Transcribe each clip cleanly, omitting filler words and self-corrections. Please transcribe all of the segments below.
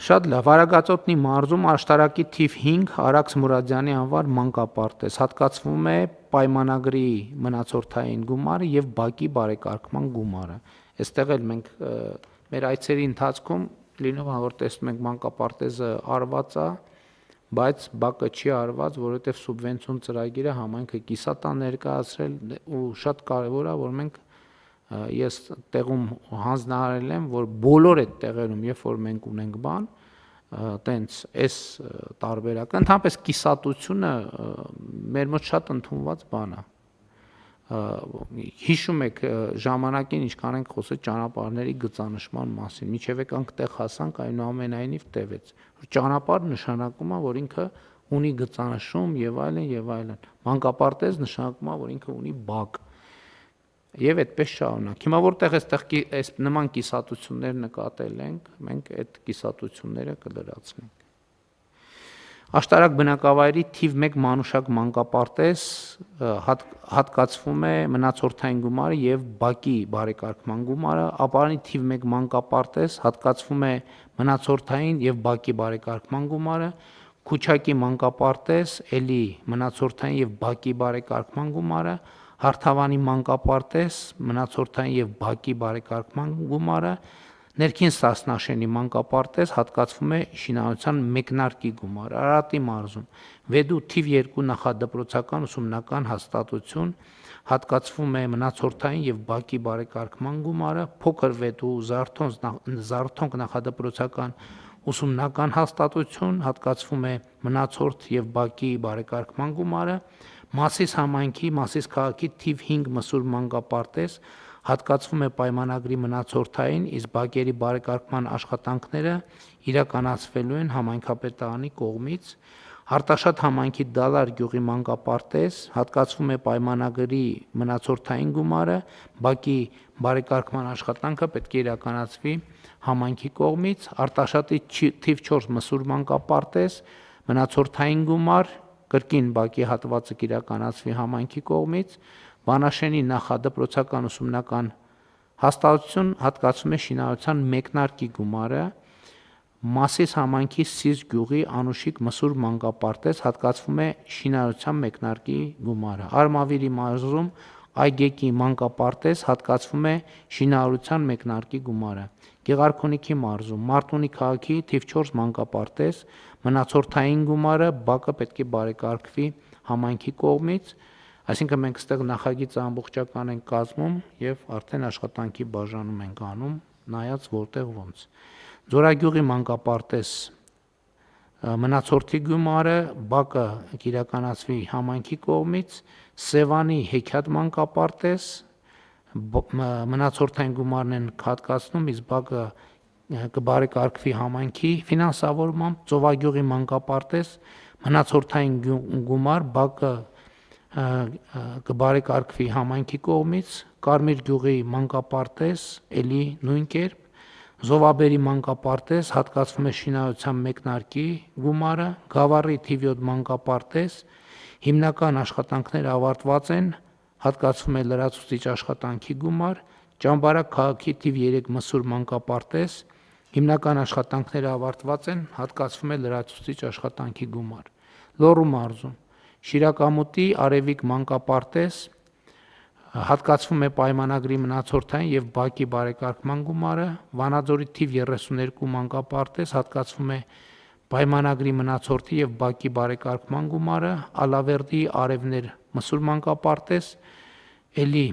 Շատ լավ, Վարագածոտնի մարզում աշտարակի թիվ 5 Արաքս Մուրադյանի անվար մանկապարտեզ հատկացվում է պայմանագրի մնացորդային գումարը եւ բակի բարեկարգման գումարը։ Այստեղ էլ մենք մեր այցերի ընթացքում լինում է որ տեսնում ենք մանկապարտեզը արված է, բայց բակը չի արված, որովհետեւ սուբվենցիոն ծրագիրը համայնքը կիսատ է ներկայացրել ու շատ կարեւոր է որ մենք ես տեղում հանձնարարել եմ, որ բոլոր այդ տեղերում, երբ որ մենք ունենք բան, տենց այս տարբերակը, ընդհանրապես կիսատությունը մեր մոտ շատ ընդունված բան է։ Հիշում եք ժամանակին ինչքան ենք խոսել ճանապարհների գծանշման մասին, միջև եկանք տեղ հասանք, այնուամենայնիվ տևեց։ Ճանապարհ նշանակում է, որ ինքը ունի գծանշում եւ այլն եւ այլն։ Մանկապարտեզ նշանակում է, որ ինքը ունի բակ։ Եվ այդպես շարունակ։ Հիմա որտեղ այս նման կիսատություններ նկատել ենք, մենք այդ կիսատությունները կլրացնենք։ Աշտարակ բնակավայրի թիվ 1 մանուշակ մանկապարտեզ հատկացվում է մնացորդային գումարը եւ բակի բարեկարգման գումարը, ապարանի թիվ 1 մանկապարտեզ հատկացվում է մնացորդային եւ բակի բարեկարգման գումարը, Քուչակի մանկապարտեզ էլի մնացորդային եւ բակի բարեկարգման գումարը, Հարթավանի մանկապարտեզ մնացորդային եւ բակի բարեկարգման գումարը, Ներքին Սասնաշենի մանկապարտեզ հատկացվում է շինարարության մեկնարկի գումարը, Արարատի մարզում Վեդու թիվ 2 նախադպրոցական ուսումնական հաստատություն հատկացվում է մնացորդային եւ բակի բարեկարգման գումարը, Փոքր Վեդու Զարթոնք նախադպրոցական ուսումնական հաստատություն հատկացվում է մնացորդ եւ բակի բարեկարգման գումարը, Մասիս համայնքի Մասիս քաղաքի թիվ 5 Մսուր մանկապարտեզ հատկացվում է պայմանագրի մնացորդային, իսկ բակերի բարեկարգման աշխատանքները իրականացվելու են համայնքապետարանի կողմից, Արտաշատ համայնքի Դալար գյուղի մանկապարտեզ հատկացվում է պայմանագրի մնացորդային գումարը, բակի բարեկարգման աշխատանքը պետք է իրականացվի համայնքի կողմից, Արտաշատի թիվ 4 Մսուր մանկապարտեզ մնացորդային գումար կրկին բակի հատվածը կիրականացվի համայնքի կողմից, Վանաշենի նախադպրոցական ուսումնական հաստատություն հատկացվում է շինարարության մեկնարկի գումարը, Մասիս համայնքի Սիզ գյուղի Անուշիկ Մսուր մանկապարտեզ հատկացվում է շինարարության մեկնարկի գումարը, Արմավիրի մարզում Այգեկի մանկապարտեզ հատկացվում է շինարարության մեկնարկի գումարը, Գեղարքունիքի մարզում Մարտունի քաղաքի թիվ 4 մանկապարտեզ մնացորդային գումարը բակը պետք է բարեկարգվի համայնքի կողմից, այսինքն մենք այստեղ նախագիծը ամբողջական ենք կազմում եւ արդեն աշխատանքի բաժանում ենք անում, նայած որտեղ ոնց։ Ձորագյուղի մանկապարտեզ մնացորդի գումարը բակը կիրականացվի համայնքի կողմից, Սևանի Հեքիաթ մանկապարտեզ մնացորդային գումարն են հատկացնում, իսկ բակը կբարեկարգվի համայնքի ֆինանսավորմամբ, Ծովագյուղի մանկապարտեզ մնացորդային գումար բակը կբարեկարգվի համայնքի կողմից, Կարմիր գյուղի մանկապարտեզ էլի նույն կերպ, Զովաբերի մանկապարտեզ հատկացվում է շինարարության մեկնարկի գումարը, Գավառի թիվ 7 մանկապարտեզ հիմնական աշխատանքները ավարտված են, հատկացվում է լրացուցիչ աշխատանքի գումար, Ճամբարակ քաղաքի թիվ 3 Մսուր մանկապարտեզ հիմնական աշխատանքները ավարտված են, հատկացվում է լրացուցիչ աշխատանքի գումար, Լոռու մարզում Շիրակամուտի Արևիկ մանկապարտեզ հատկացվում է պայմանագրի մնացորդային եւ բակի բարեկարգման գումարը, Վանաձորի թիվ 32 մանկապարտեզ հատկացվում է պայմանագրի մնացորդի եւ բակի բարեկարգման գումարը, Ալավերդի Արևներ Մսուր մանկապարտեզ էլի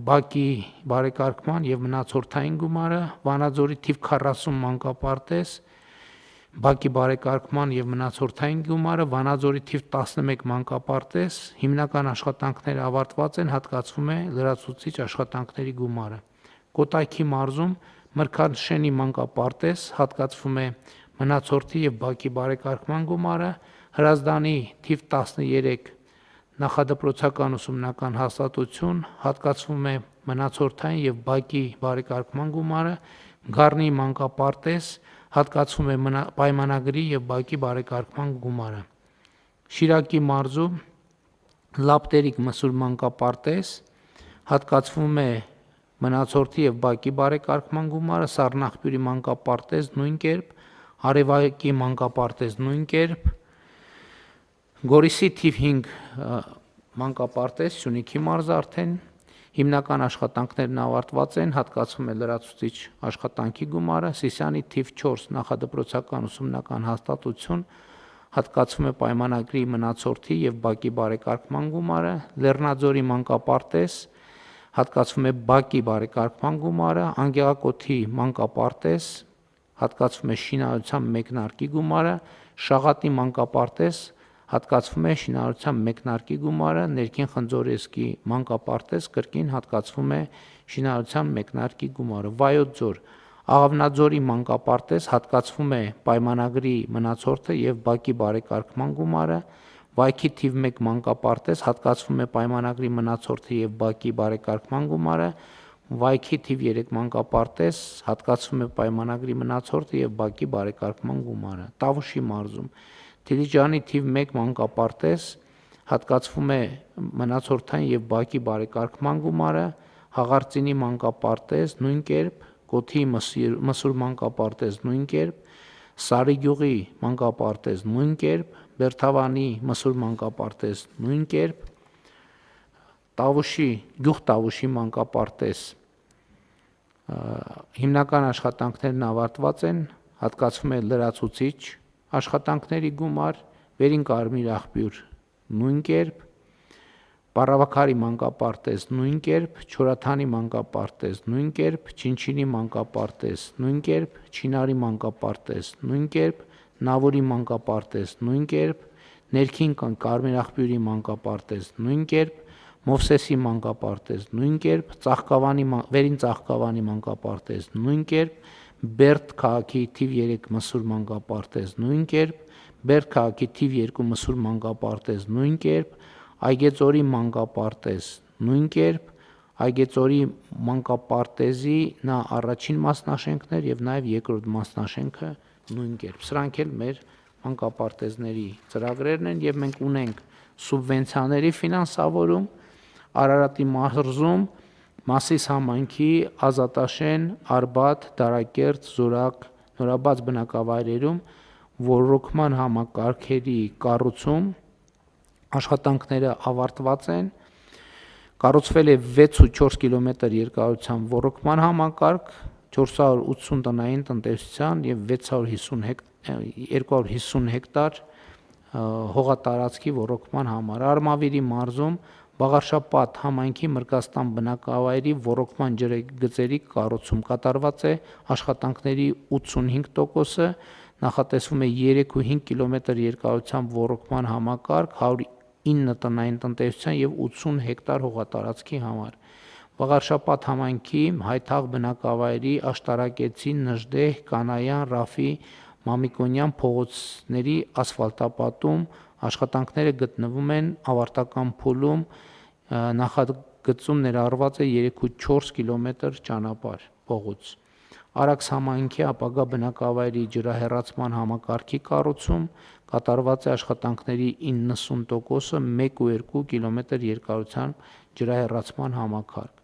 բակի բարեկարգման եւ մնացորդային գումարը, Վանաձորի թիվ 40 մանկապարտեզ բակի բարեկարգման եւ մնացորդային գումարը, Վանաձորի թիվ 11 մանկապարտեզ հիմնական աշխատանքները ավարտված են, հատկացվում է լրացուցիչ աշխատանքների գումարը, Կոտայքի մարզում Մրգաշենի մանկապարտեզ հատկացվում է մնացորդի եւ բակի բարեկարգման գումարը, Հրազդանի թիվ 13 նախադպրոցական ուսումնական հաստատություն հատկացվում է մնացորդային եւ բակի բարեկարգման գումարը, Գառնի մանկապարտեզ հատկացվում է պայմանագրի եւ բակի բարեկարգման գումարը, Շիրակի մարզում Լապտերիկ Մսուր մանկապարտեզ հատկացվում է մնացորդի եւ բակի բարեկարգման գումարը, Սառնախպյուրի մանկապարտեզ նույն կերպ, Արևակի մանկապարտեզ նույն կերպ, Գորիսի թիվ 5 մանկապարտեզ Սյունիքի մարզ արդեն հիմնական աշխատանքներն ավարտված են, հատկացվում է լրացուցիչ աշխատանքի գումարը, Սիսիանի թիվ 4 նախադպրոցական ուսումնական հաստատություն, հատկացվում է պայմանագրի մնացորդի եւ բակի բարեկարգման գումարը, Լեռնաձորի մանկապարտեզ, հատկացվում է բակի բարեկարգման գումարը, Անգեղակոթի մանկապարտեզ, հատկացվում է շինարարության մեկնարկի գումարը, Շաղատի մանկապարտեզ, հատկացվում է շինարարության մեկնարկի գումարը, Ներքին Խնձորեսկի մանկապարտեզ, կրկին հատկացվում է շինարարության մեկնարկի գումարը, Վայոց ձոր, Աղավնաձորի մանկապարտեզ, հատկացվում է պայմանագրի մնացորդը եւ բակի բարեկարգման գումարը, Վայքի թիվ 1 մանկապարտեզ, հատկացվում է պայմանագրի մնացորդը եւ բակի բարեկարգման գումարը, Վայքի թիվ 3 մանկապարտեզ, հատկացվում է պայմանագրի մնացորդը եւ բակի բարեկարգման գումարը, Տավուշի մարզում Դիլիջանի թիվ 1 մանկապարտեզ, հատկացվում է մնացորդային եւ բակի բարեկարգման գումարը, Հաղարծինի մանկապարտեզ նույն կերպ, Կոթի մսուր մանկապարտեզ նույն կերպ, Սարիգյուղի մանկապարտեզ նույն կերպ, Բերթավանի մսուր մանկապարտեզ նույն կերպ, Գյուղ Տավուշի մանկապարտեզ հիմնական աշխատանքներն ավարտված են, հատկացվում է լրացուցիչ աշխատանքների գումար, Վերին Կարմիր աղբյուր նույն կերպ, Պառավաքարի մանկապարտեզ նույն կերպ, Չորաթանի մանկապարտեզ նույն կերպ, Չինչինի մանկապարտեզ նույն կերպ, Չինարի մանկապարտեզ նույն կերպ, Նավորի մանկապարտեզ նույն կերպ, Ներքին Կարմիր աղբյուրի մանկապարտեզ նույն կերպ, Մովսեսի մանկապարտեզ նույն կերպ, Վերին Ծաղկավանի մանկապարտեզ նույն կերպ, Բերդ քաղաքի թիվ 3 մսուր մանկապարտեզ նույն կերպ, Բերդ քաղաքի թիվ 2 մսուր մանկապարտեզ նույն կերպ, Այգեծորի մանկապարտեզ նույն կերպ, Այգեծորի մանկապարտեզի նա առաջին մասնաշենքներ եւ նաեւ երկրորդ մասնաշենքը նույն կերպ։ Սրանք էլ մեր մանկապարտեզների ծրագրերն են եւ մենք ունենք սուբվենցիաների ֆինանսավորում Արարատի մարզում Մասիս համայնքի Ազատաշեն, Արբաթ, Դարակերտ, Զորակ, Նորաբաց բնակավայրերում ոռոգման համակարգերի կառուցում աշխատանքները ավարտված են, կառուցվել է 6.4 կիլոմետր երկարությամբ ոռոգման համակարգ, 480 տնային տնտեսության եւ 250 հեկտար հողատարածքի ոռոգման համար։ Արմավիրի մարզում Բաղարշապատ համայնքի Մրգաստան բնակավայրի ոռոգման ջրագծերի կառուցում կատարված է, աշխատանքների 85%-ը, նախատեսվում է 3.5 կիլոմետր երկարությամբ ոռոգման համակարգ 109 տնային տնտեսության եւ 80 հեկտար հողատարածքի համար։ Բաղարշապատ համայնքի Հայթաղ բնակավայրի Աշտարակեցի, Նժդեհ, Կանայան, Ռաֆի, Մամիկոնյան փողոցների ասֆալտապատում աշխատանքները գտնվում են ավարտական փուլում, նախագծում ներառված է 3.4 կիլոմետր ճանապարհ փողոց։ Արաքս համայնքի ապագա բնակավայրի ջրահեռացման համակարգի կառուցում կատարված է աշխատանքների 90%-ը 1.2 կիլոմետր երկարությամբ ջրահեռացման համակարգ։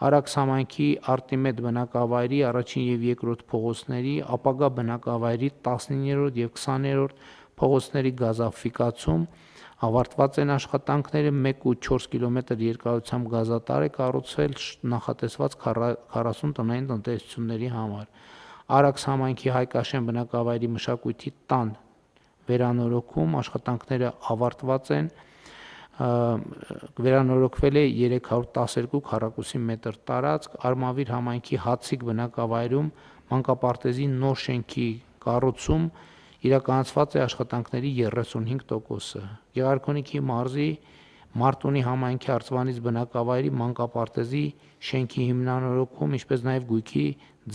Արաքս համայնքի Արտիմեդ բնակավայրի առաջին եւ երկրորդ փողոցների ապագա բնակավայրի 19-րդ եւ 20-րդ փողոցների գազաֆիկացում ավարտված են աշխատանքները 1.4 կիլոմետր երկարությամբ գազատար է կառուցվել նախատեսված 40 տնային տնտեսությունների համար։ Արաքս համայնքի Հայկաշեն բնակավայրի մշակույթի տան վերանորոգում աշխատանքները ավարտված են, վերանորոգվել է 312 քառակուսի մետր տարածք, Արմավիր համայնքի Հացիկ բնակավայրում մանկապարտեզի նոր շենքի կառուցում իրականացված է աշխատանքների 35%-ը։ Գեղարքունիքի մարզի Մարտունի համայնքի Արծվանից բնակավայրի մանկապարտեզի շենքի հիմնանորոգում, ինչպես նաև գույքի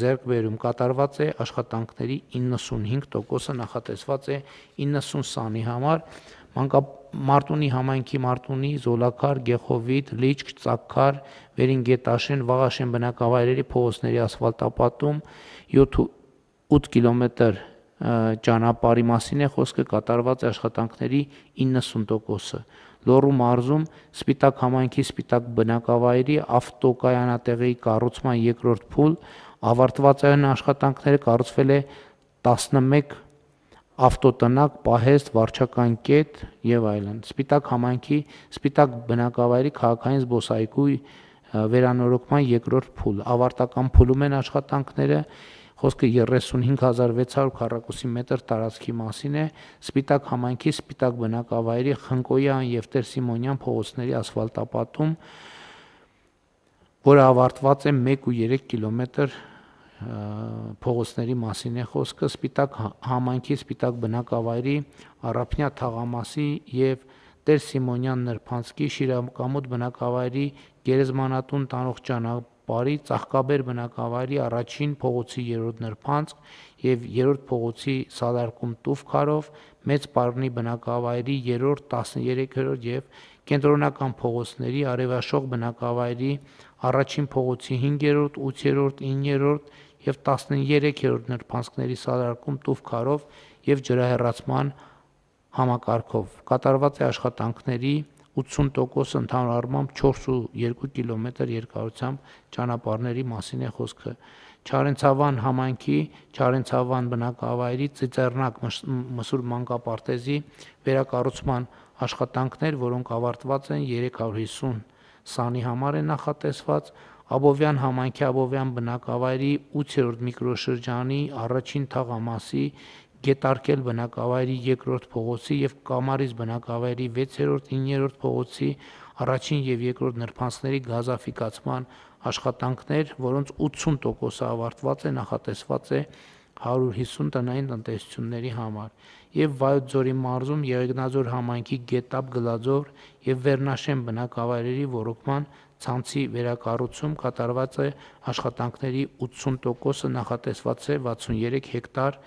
ձեռքբերում կատարված է աշխատանքների 95%-ը, նախատեսված է 90 սանի համար։ Մարտունի համայնքի Մարտունի, Զոլաքար, Գեխովիտ, Լիճք, Ծակքար, Վերին Գետաշեն, Վաղաշեն բնակավայրերի փողոցների ասֆալտապատում 7 կիլոմետր ճանապարհի մասին է խոսքը, կատարված է աշխատանքների 90%-ը։ Լոռու մարզում Սպիտակ համայնքի Սպիտակ բնակավայրի ավտոկայանատեղի կառուցման երկրորդ փուլ ավարտված են աշխատանքները, կառուցվել է 11 ավտոտնակ, պահեստ, վարչական կետ եւ այլն։ Սպիտակ համայնքի սպիտակ բնակավայրի քաղաքային զբոսայգու վերանորոգման երկրորդ փուլ, ավարտական փուլում են աշխատանքները, խոսքը 35600 քառակուսի մետր տարածքի մասին է, սպիտակ համայնքի սպիտակ բնակավայրի Խնկոյան եւ Տեր Սիմոնյան փողոցների ասֆալտապատում, որը ավարտված է 1.3 կիլոմետր փողոցների մասին է խոսքը, սպիտակ համայնքի սպիտակ բնակավայրի Առափնյա թաղամասի եւ Տեր Սիմոնյան նրբանցքի Շիրակամուտ բնակավայրի Գերեզմանատուն տանող ճանապարհի Ծաղկաբեր բնակավայրի առաջին փողոցի 3-րդ նրբանցք եւ 3-րդ փողոցի սադարկում Տուֆքարով, Մեծ Պարնի բնակավայրի 3-րդ, 13-րդ եւ կենտրոնական փողոցների Արևաշող բնակավայրի առաջին փողոցի 5-րդ, 8-րդ, 9-րդ եւ 13-րդ նրբանցքների սադարկում Տուֆքարով եւ ջրահեռացման համակարգով կատարված է աշխատանքների 80% ընդհանուր առմամբ 4.2 կիլոմետր երկարությամբ ճանապարհների մասին է խոսքը։ Չարենցավան համայնքի Չարենցավան բնակավայրի Ծիծեռնակ մսուր մանկապարտեզի վերակառուցման աշխատանքներ, որոնք ավարտված են 350 սանի համար է նախատեսված, Աբովյան համայնքի Աբովյան բնակավայրի 8-րդ միկրոշրջանի առաջին թաղամասի Գետարկել բնակավայրի 2-րդ փողոցի եւ Կամարից բնակավայրի 6-րդ, 9-րդ փողոցի առաջին եւ երկրորդ նրբանցքների գազաֆիկացման աշխատանքներ, որոնց 80%-ը ավարտված է, նախատեսված է 150 տնային տնտեսությունների համար եւ Վայոց ձորի մարզում Եղեգնաձոր համայնքի Գետապ, Գլաձոր եւ Վերնաշեն բնակավայրերի ոռոգման ցանցի վերակառուցում կատարված է աշխատանքների 80%-ը նախատեսված է 63 հեկտար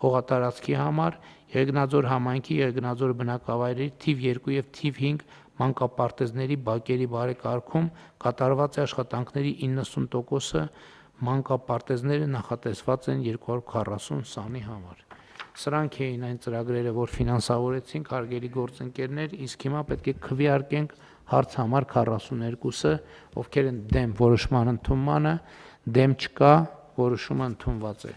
հողատարածքի համար, Եղեգնաձոր համայնքի Եղեգնաձոր բնակավայրերի թիվ 2 եւ թիվ 5 մանկապարտեզների բակերի բարեկարգում կատարված է աշխատանքների 90%-ը, մանկապարտեզները նախատեսված են 240 սանի համար։ Սրանք էին այն ծրագրերը, որ ֆինանսավորեցինք, հարգելի գործընկերներ, իսկ հիմա պետք է քվեարկենք հարց համար 42-ը, ովքեր են դեմ որոշման ընդունմանը, դեմ չկա, որոշումը ընդունված է։